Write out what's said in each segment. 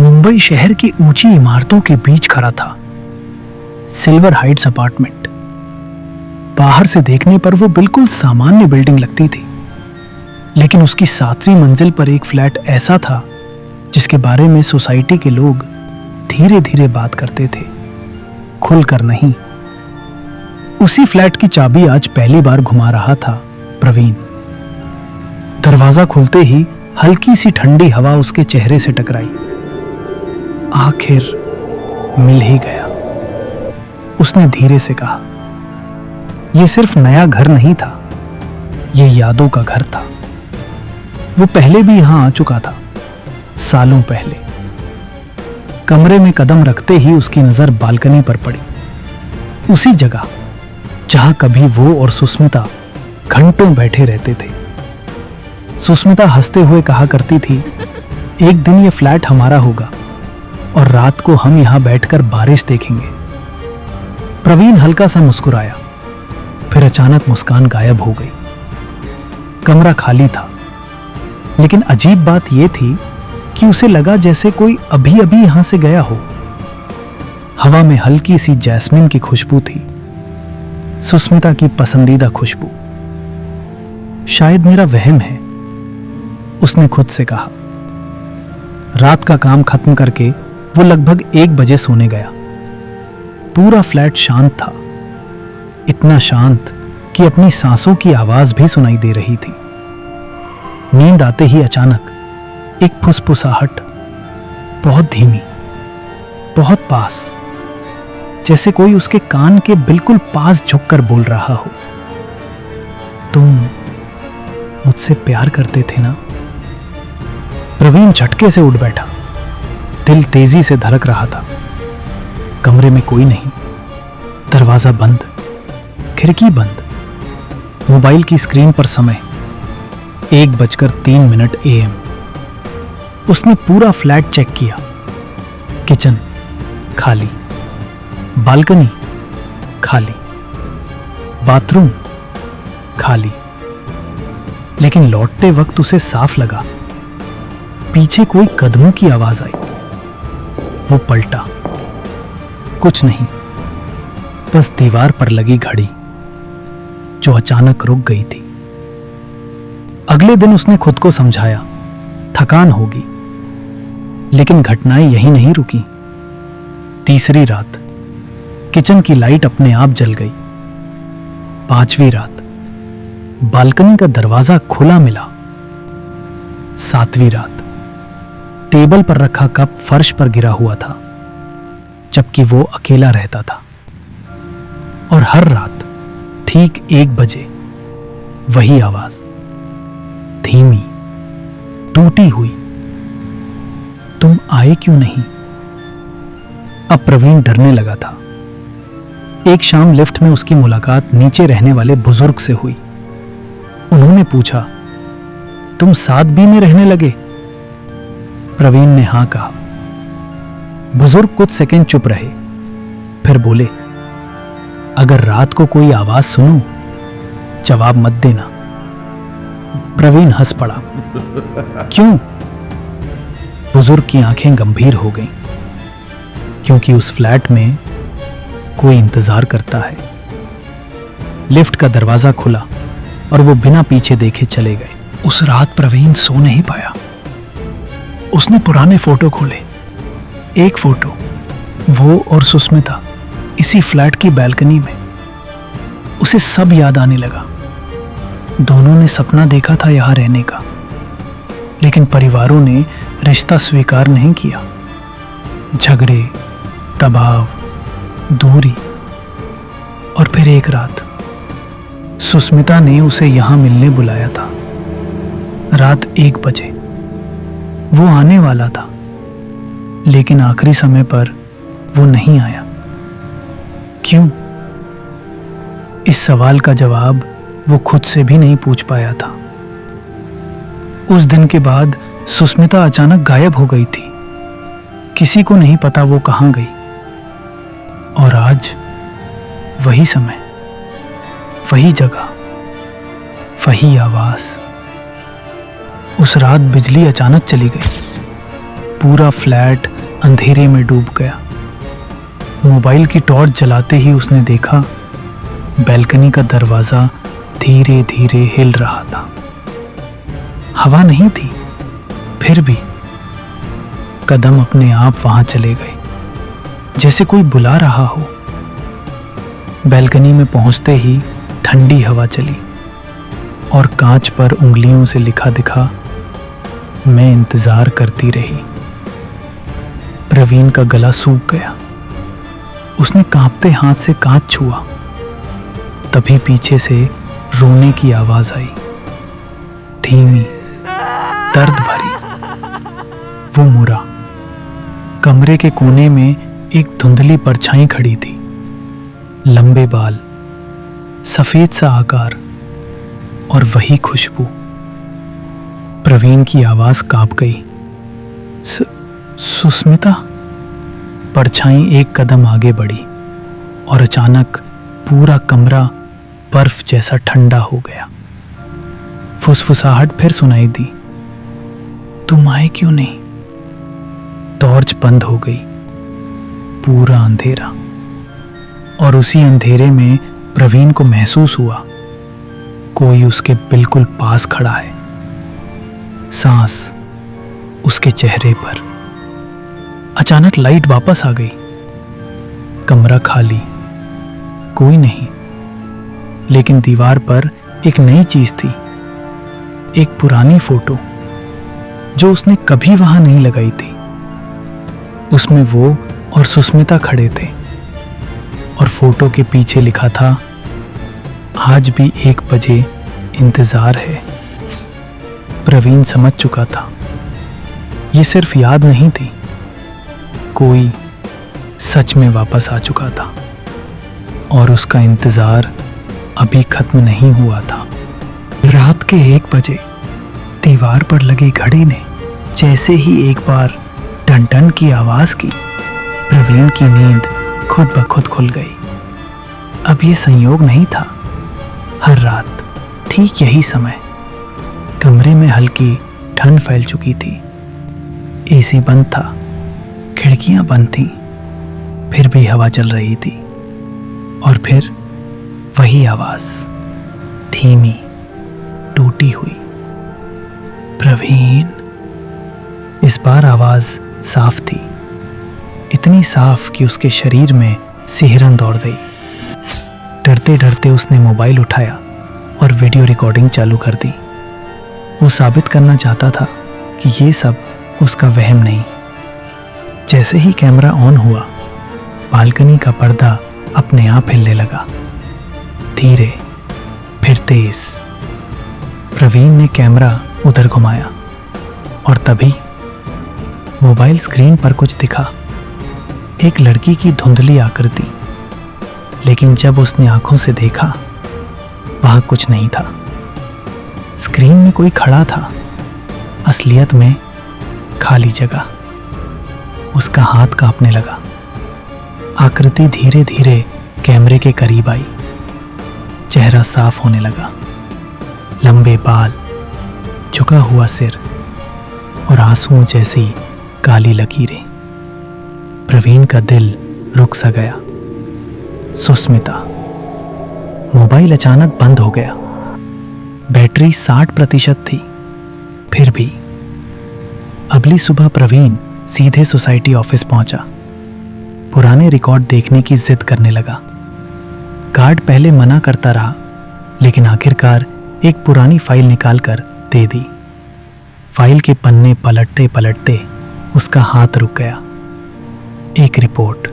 मुंबई शहर की ऊंची इमारतों के बीच खड़ा था। Silver Heights apartment. बाहर से देखने पर वो बिल्कुल सामान्य बिल्डिंग लगती थी, लेकिन उसकी 7वीं मंजिल पर एक फ्लैट ऐसा था जिसके बारे में सोसाइटी के लोग धीरे धीरे बात करते थे, खुलकर नहीं। उसी फ्लैट की चाबी आज पहली बार घुमा रहा था प्रवीण। दरवाजा खुलते ही हल्की सी ठंडी हवा उसके चेहरे से टकराई। आखिर मिल ही गया, उसने धीरे से कहा। यह सिर्फ नया घर नहीं था, यह यादों का घर था। वो पहले भी यहां आ चुका था, सालों पहले। कमरे में कदम रखते ही उसकी नजर बालकनी पर पड़ी, उसी जगह जहां कभी वो और सुस्मिता घंटों बैठे रहते थे। सुस्मिता हंसते हुए कहा करती थी, एक दिन ये फ्लैट हमारा होगा और रात को हम यहां बैठकर बारिश देखेंगे। प्रवीण हल्का सा मुस्कुराया, फिर अचानक मुस्कान गायब हो गई। कमरा खाली था, लेकिन अजीब बात यह थी कि उसे लगा जैसे कोई अभी अभी यहां से गया हो। हवा में हल्की सी जैस्मिन की खुशबू थी, सुस्मिता की पसंदीदा खुशबू। शायद मेरा वहम है, उसने खुद से कहा। रात का काम खत्म करके वो लगभग 1 बजे सोने गया। पूरा फ्लैट शांत था, इतना शांत कि अपनी सांसों की आवाज भी सुनाई दे रही थी। नींद आते ही अचानक एक फुसफुसाहट, बहुत धीमी, बहुत पास, जैसे कोई उसके कान के बिल्कुल पास झुककर बोल रहा हो, तुम मुझसे प्यार करते थे ना? प्रवीण झटके से उठ बैठा, दिल तेजी से धड़क रहा था। कमरे में कोई नहीं, दरवाजा बंद, खिड़की बंद। मोबाइल की स्क्रीन पर समय 1:03 AM। उसने पूरा फ्लैट चेक किया। किचन खाली, बालकनी खाली, बाथरूम खाली। लेकिन लौटते वक्त उसे साफ लगा, पीछे कोई कदमों की आवाज आई। वो पलटा, कुछ नहीं, बस दीवार पर लगी घड़ी जो अचानक रुक गई थी। अगले दिन उसने खुद को समझाया, थकान होगी, लेकिन घटनाएं यहीं नहीं रुकी। तीसरी रात किचन की लाइट अपने आप जल गई। 5वीं रात बालकनी का दरवाजा खुला मिला। 7वीं रात टेबल पर रखा कप फर्श पर गिरा हुआ था, जबकि वो अकेला रहता था। और हर रात ठीक 1 बजे वही आवाज, धीमी, टूटी हुई, तुम आए क्यों नहीं? अब प्रवीण डरने लगा था। एक शाम लिफ्ट में उसकी मुलाकात नीचे रहने वाले बुजुर्ग से हुई। उन्होंने पूछा, तुम 7B में रहने लगे? प्रवीण ने हां कहा। बुजुर्ग कुछ सेकंड चुप रहे, फिर बोले, अगर रात को कोई आवाज सुनो, जवाब मत देना। प्रवीण हंस पड़ा। क्यों? बुजुर्ग की आंखें गंभीर हो गईं, क्योंकि उस फ्लैट में कोई इंतजार करता है। लिफ्ट का दरवाजा खुला और वो बिना पीछे देखे चले गए। उस रात प्रवीण सो नहीं पाया। उसने पुराने फोटो खोले। एक फोटो, वो और सुस्मिता इसी फ्लैट की बालकनी में। उसे सब याद आने लगा। दोनों ने सपना देखा था यहां रहने का, लेकिन परिवारों ने रिश्ता स्वीकार नहीं किया। झगड़े, दबाव, दूरी। और फिर एक रात सुस्मिता ने उसे यहां मिलने बुलाया था। रात 1 बजे वो आने वाला था, लेकिन आखिरी समय पर वो नहीं आया। क्यों? इस सवाल का जवाब वो खुद से भी नहीं पूछ पाया था। उस दिन के बाद सुस्मिता अचानक गायब हो गई थी। किसी को नहीं पता वो कहां गई। और आज वही समय, वही जगह, वही आवाज। उस रात बिजली अचानक चली गई। पूरा फ्लैट अंधेरे में डूब गया। मोबाइल की टॉर्च जलाते ही उसने देखा बैल्कनी का दरवाजा धीरे धीरे हिल रहा था। हवा नहीं थी, फिर भी कदम अपने आप वहां चले गए, जैसे कोई बुला रहा हो। बैल्कनी में पहुंचते ही ठंडी हवा चली और कांच पर उंगलियों से लिखा दिखा, मैं इंतजार करती रही। प्रवीण का गला सूख गया। उसने कांपते हाथ से कांच छुआ। तभी पीछे से रोने की आवाज आई, धीमी, दर्द भरी। वो मुड़ा। कमरे के कोने में एक धुंधली परछाई खड़ी थी। लंबे बाल, सफेद सा आकार और वही खुशबू। प्रवीण की आवाज कांप गई, सुस्मिता। परछाई एक कदम आगे बढ़ी और अचानक पूरा कमरा बर्फ जैसा ठंडा हो गया। फुसफुसाहट फिर सुनाई दी, तुम आए क्यों नहीं? टॉर्च बंद हो गई। पूरा अंधेरा, और उसी अंधेरे में प्रवीण को महसूस हुआ कोई उसके बिल्कुल पास खड़ा है। सांस उसके चेहरे पर। अचानक लाइट वापस आ गई। कमरा खाली, कोई नहीं, लेकिन दीवार पर एक नई चीज थी। एक पुरानी फोटो जो उसने कभी वहां नहीं लगाई थी। उसमें वो और सुस्मिता खड़े थे और फोटो के पीछे लिखा था, आज भी 1 बजे इंतजार है। प्रवीण समझ चुका था ये सिर्फ याद नहीं थी, कोई सच में वापस आ चुका था और उसका इंतजार अभी खत्म नहीं हुआ था। रात के 1 बजे दीवार पर लगी घड़ी ने जैसे ही एक बार टन टन की आवाज की, प्रवीण की नींद खुद ब खुद खुल गई। अब ये संयोग नहीं था। हर रात ठीक यही समय कमरे में हल्की ठंड फैल चुकी थी। एसी बंद था, खिड़कियां बंद थीं, फिर भी हवा चल रही थी। और फिर वही आवाज, धीमी, टूटी हुई, प्रवीण। इस बार आवाज साफ थी, इतनी साफ कि उसके शरीर में सिहरन दौड़ गई। डरते डरते उसने मोबाइल उठाया और वीडियो रिकॉर्डिंग चालू कर दी। वो साबित करना चाहता था कि ये सब उसका वहम नहीं। जैसे ही कैमरा ऑन हुआ, बालकनी का पर्दा अपने आप हिलने लगा, धीरे, फिर तेज। प्रवीण ने कैमरा उधर घुमाया और तभी मोबाइल स्क्रीन पर कुछ दिखा। एक लड़की की धुंधली आकृति, लेकिन जब उसने आंखों से देखा, वहां कुछ नहीं था। स्क्रीन में कोई खड़ा था, असलियत में खाली जगह। उसका हाथ कांपने लगा। आकृति धीरे धीरे कैमरे के करीब आई। चेहरा साफ होने लगा। लंबे बाल, झुका हुआ सिर और आंसुओं जैसी काली लकीरें। प्रवीण का दिल रुक सा गया। सुस्मिता। मोबाइल अचानक बंद हो गया। बैटरी 60% थी। फिर भी अगली सुबह प्रवीण सीधे सोसाइटी ऑफिस पहुंचा। पुराने रिकॉर्ड देखने की जिद करने लगा। गार्ड पहले मना करता रहा, लेकिन आखिरकार एक पुरानी फाइल निकालकर दे दी। फाइल के पन्ने पलटते पलटते उसका हाथ रुक गया। एक रिपोर्ट,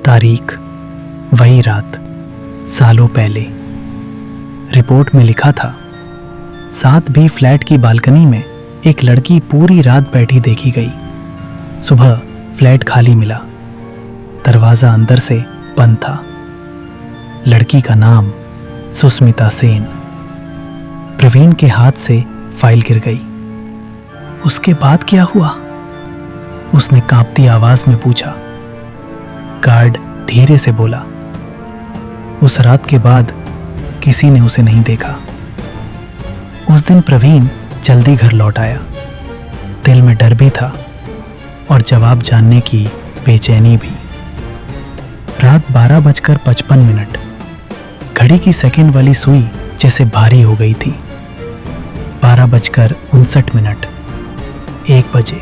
तारीख वही रात, सालों पहले। रिपोर्ट में लिखा था, 7 बी फ्लैट की बालकनी में एक लड़की पूरी रात बैठी देखी गई। सुबह फ्लैट खाली मिला। दरवाजा अंदर से बंद था। लड़की का नाम सुस्मिता सेन। प्रवीण के हाथ से फाइल गिर गई। उसके बाद क्या हुआ? उसने कांपती आवाज में पूछा। गार्ड धीरे से बोला, उस रात के बाद किसी ने उसे नहीं देखा। उस दिन प्रवीण जल्दी घर लौट आया। दिल में डर भी था और जवाब जानने की बेचैनी भी। रात 12:55। घड़ी की सेकंड वाली सुई जैसे भारी हो गई थी। 12:59। 1 बजे।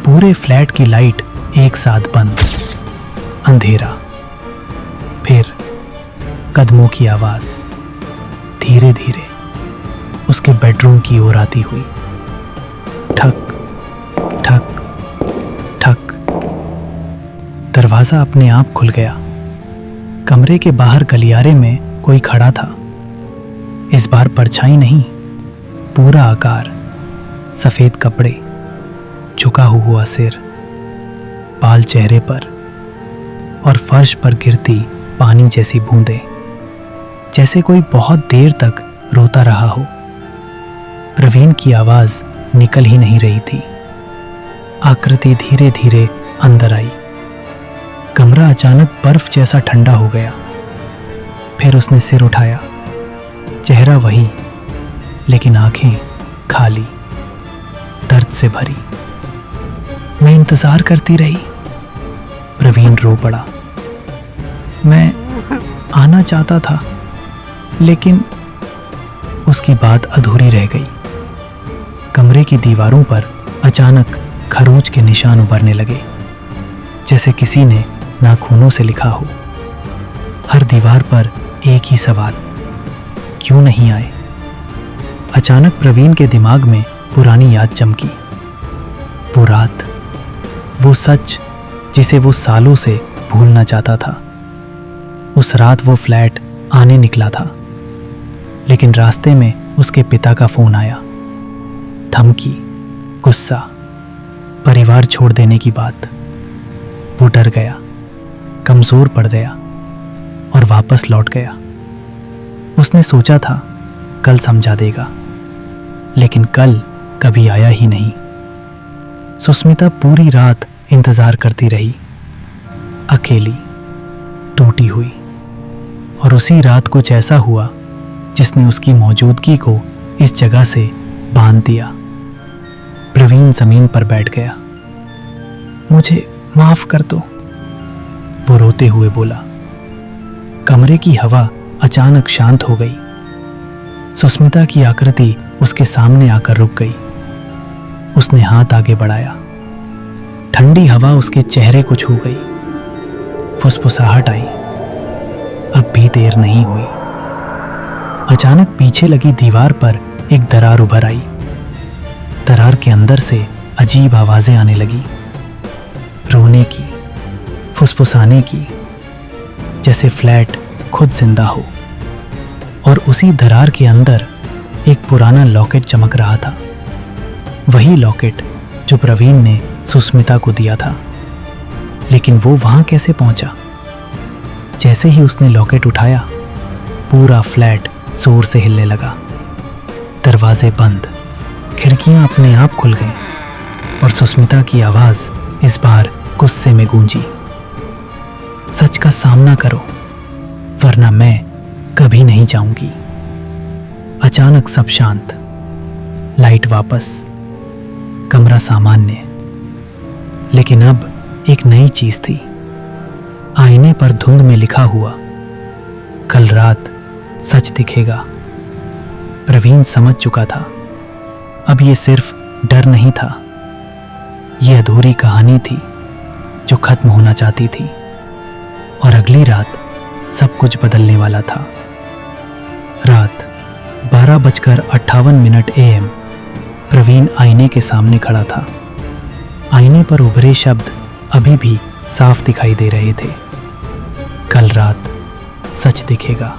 पूरे फ्लैट की लाइट एक साथ बंद। अंधेरा। फिर कदमों की आवाज धीरे धीरे उसके बेडरूम की ओर आती हुई। ठक ठक ठक। दरवाजा अपने आप खुल गया। कमरे के बाहर गलियारे में कोई खड़ा था। इस बार परछाई नहीं, पूरा आकार, सफेद कपड़े, झुका हुआ सिर, बाल चेहरे पर और फर्श पर गिरती पानी जैसी बूंदें, जैसे कोई बहुत देर तक रोता रहा हो। प्रवीण की आवाज निकल ही नहीं रही थी। आकृति धीरे धीरे अंदर आई। कमरा अचानक बर्फ जैसा ठंडा हो गया। फिर उसने सिर उठाया। चेहरा वही, लेकिन आंखें खाली, दर्द से भरी। मैं इंतजार करती रही। प्रवीण रो पड़ा। मैं आना चाहता था, लेकिन उसकी बात अधूरी रह गई। कमरे की दीवारों पर अचानक खरोंच के निशान उभरने लगे, जैसे किसी ने नाखूनों से लिखा हो। हर दीवार पर एक ही सवाल, क्यों नहीं आए? अचानक प्रवीण के दिमाग में पुरानी याद चमकी। वो रात, वो सच जिसे वो सालों से भूलना चाहता था। उस रात वो फ्लैट आने निकला था, लेकिन रास्ते में उसके पिता का फोन आया। धमकी, गुस्सा, परिवार छोड़ देने की बात। वो डर गया, कमजोर पड़ गया और वापस लौट गया। उसने सोचा था कल समझा देगा, लेकिन कल कभी आया ही नहीं। सुस्मिता पूरी रात इंतजार करती रही, अकेली, टूटी हुई। और उसी रात कुछ ऐसा हुआ जिसने उसकी मौजूदगी को इस जगह से बांध दिया। प्रवीण जमीन पर बैठ गया। मुझे माफ कर दो, वो रोते हुए बोला। कमरे की हवा अचानक शांत हो गई। सुस्मिता की आकृति उसके सामने आकर रुक गई। उसने हाथ आगे बढ़ाया। ठंडी हवा उसके चेहरे को छू गई। फुसफुसाहट आई। अब भी देर नहीं हुई। अचानक पीछे लगी दीवार पर एक दरार उभर आई। दरार के अंदर से अजीब आवाजें आने लगी, रोने की, फुसफुसाने की, जैसे फ्लैट खुद जिंदा हो। और उसी दरार के अंदर एक पुराना लॉकेट चमक रहा था। वही लॉकेट जो प्रवीण ने सुस्मिता को दिया था। लेकिन वो वहां कैसे पहुंचा? जैसे ही उसने लॉकेट उठाया, पूरा फ्लैट जोर से हिलने लगा। दरवाजे बंद, खिड़कियां अपने आप खुल गईं और सुस्मिता की आवाज इस बार गुस्से में गूंजी। सच का सामना करो, वरना मैं कभी नहीं जाऊंगी। अचानक सब शांत, लाइट वापस, कमरा सामान्य। लेकिन अब एक नई चीज थी। आईने पर धुंध में लिखा हुआ, कल रात सच दिखेगा। प्रवीण समझ चुका था, अब ये सिर्फ डर नहीं था, ये अधूरी कहानी थी जो खत्म होना चाहती थी। और अगली रात सब कुछ बदलने वाला था। रात 12:58 AM। प्रवीण आईने के सामने खड़ा था। आईने पर उभरे शब्द अभी भी साफ दिखाई दे रहे थे, कल रात सच दिखेगा।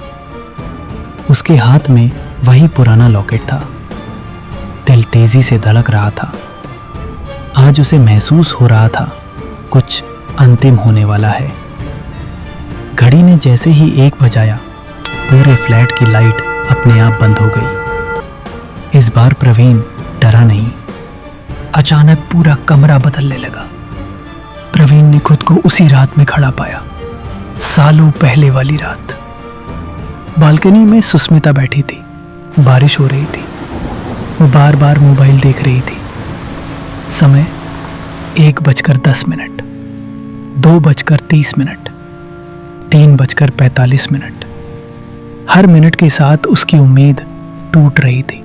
उसके हाथ में वही पुराना लॉकेट था। दिल तेजी से धड़क रहा था। आज उसे महसूस हो रहा था कुछ अंतिम होने वाला है। घड़ी ने जैसे ही 1 बजाया, पूरे फ्लैट की लाइट अपने आप बंद हो गई। इस बार प्रवीण डरा नहीं। अचानक पूरा कमरा बदलने लगा। प्रवीण ने खुद को उसी रात में खड़ा पाया, सालों पहले वाली रात। बालकनी में सुस्मिता बैठी थी। बारिश हो रही थी। वो बार बार मोबाइल देख रही थी। समय 1:10, 2:30, 3:45। हर मिनट के साथ उसकी उम्मीद टूट रही थी।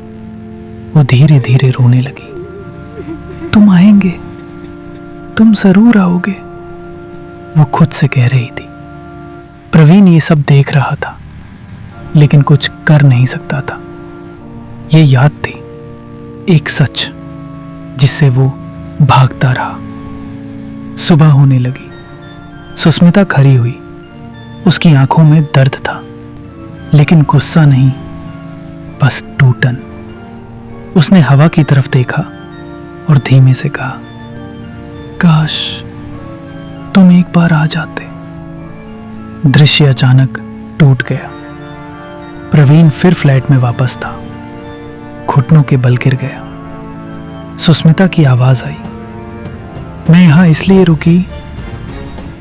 वो धीरे धीरे रोने लगी। तुम आएंगे, तुम जरूर आओगे, वो खुद से कह रही थी। प्रवीण ये सब देख रहा था, लेकिन कुछ कर नहीं सकता था। ये याद थी, एक सच जिससे वो भागता रहा। सुबह होने लगी। सुस्मिता खड़ी हुई। उसकी आंखों में दर्द था, लेकिन गुस्सा नहीं, बस टूटन। उसने हवा की तरफ देखा और धीमे से कहा, काश तुम एक बार आ जाते। दृश्य अचानक टूट गया। प्रवीण फिर फ्लैट में वापस था। घुटनों के बल गिर गया। सुस्मिता की आवाज आई, मैं यहां इसलिए रुकी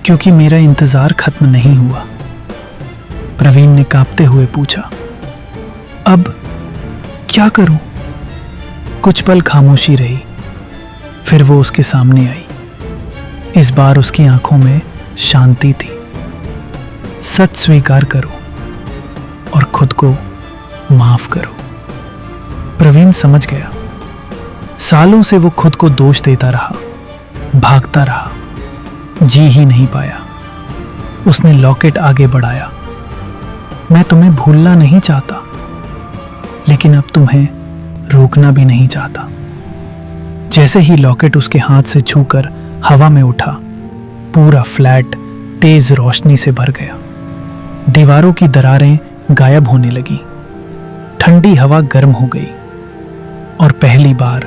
क्योंकि मेरा इंतजार खत्म नहीं हुआ। प्रवीण ने कांपते हुए पूछा, अब क्या करूं? कुछ पल खामोशी रही, फिर वो उसके सामने आई। इस बार उसकी आंखों में शांति थी। सच स्वीकार करो और खुद को माफ करो। प्रवीण समझ गया। सालों से वो खुद को दोष देता रहा, भागता रहा, जी ही नहीं पाया। उसने लॉकेट आगे बढ़ाया। मैं तुम्हें भूलना नहीं चाहता, लेकिन अब तुम्हें रोकना भी नहीं चाहता। जैसे ही लॉकेट उसके हाथ से छूकर हवा में उठा, पूरा फ्लैट तेज रोशनी से भर गया। दीवारों की दरारें गायब होने लगी। ठंडी हवा गर्म हो गई और पहली बार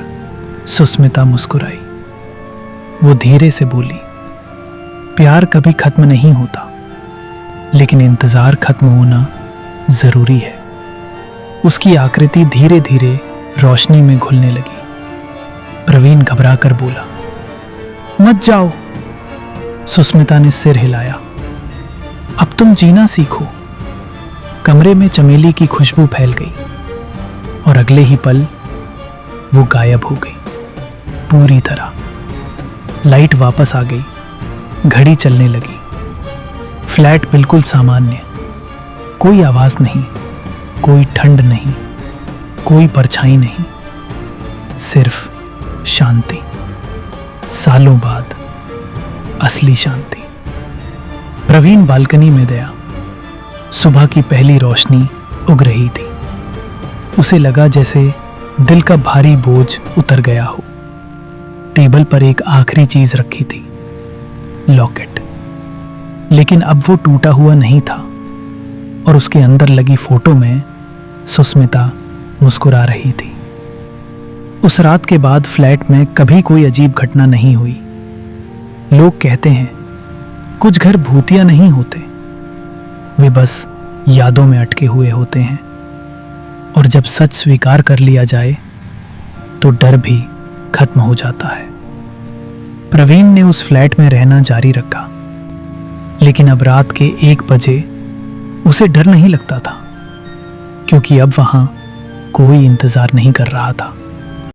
सुस्मिता मुस्कुराई। वो धीरे से बोली, प्यार कभी खत्म नहीं होता, लेकिन इंतजार खत्म होना जरूरी है। उसकी आकृति धीरे धीरे रोशनी में घुलने लगी। प्रवीण घबराकर बोला, मत जाओ। सुस्मिता ने सिर हिलाया। अब तुम जीना सीखो। कमरे में चमेली की खुशबू फैल गई और अगले ही पल वो गायब हो गई पूरी तरह। लाइट वापस आ गई। घड़ी चलने लगी। फ्लैट बिल्कुल सामान्य। कोई आवाज नहीं, कोई ठंड नहीं, कोई परछाई नहीं, सिर्फ शांति। सालों बाद असली शांति। प्रवीण बालकनी में गया। सुबह की पहली रोशनी उग रही थी। उसे लगा जैसे दिल का भारी बोझ उतर गया हो। टेबल पर एक आखिरी चीज रखी थी, लॉकेट। लेकिन अब वो टूटा हुआ नहीं था और उसके अंदर लगी फोटो में सुस्मिता मुस्कुरा रही थी। उस रात के बाद फ्लैट में कभी कोई अजीब घटना नहीं हुई। लोग कहते हैं कुछ घर भूतिया नहीं होते, वे बस यादों में अटके हुए होते हैं। और जब सच स्वीकार कर लिया जाए तो डर भी खत्म हो जाता है। प्रवीण ने उस फ्लैट में रहना जारी रखा, लेकिन अब रात के 1 बजे उसे डर नहीं लगता था, क्योंकि अब वहां कोई इंतजार नहीं कर रहा था।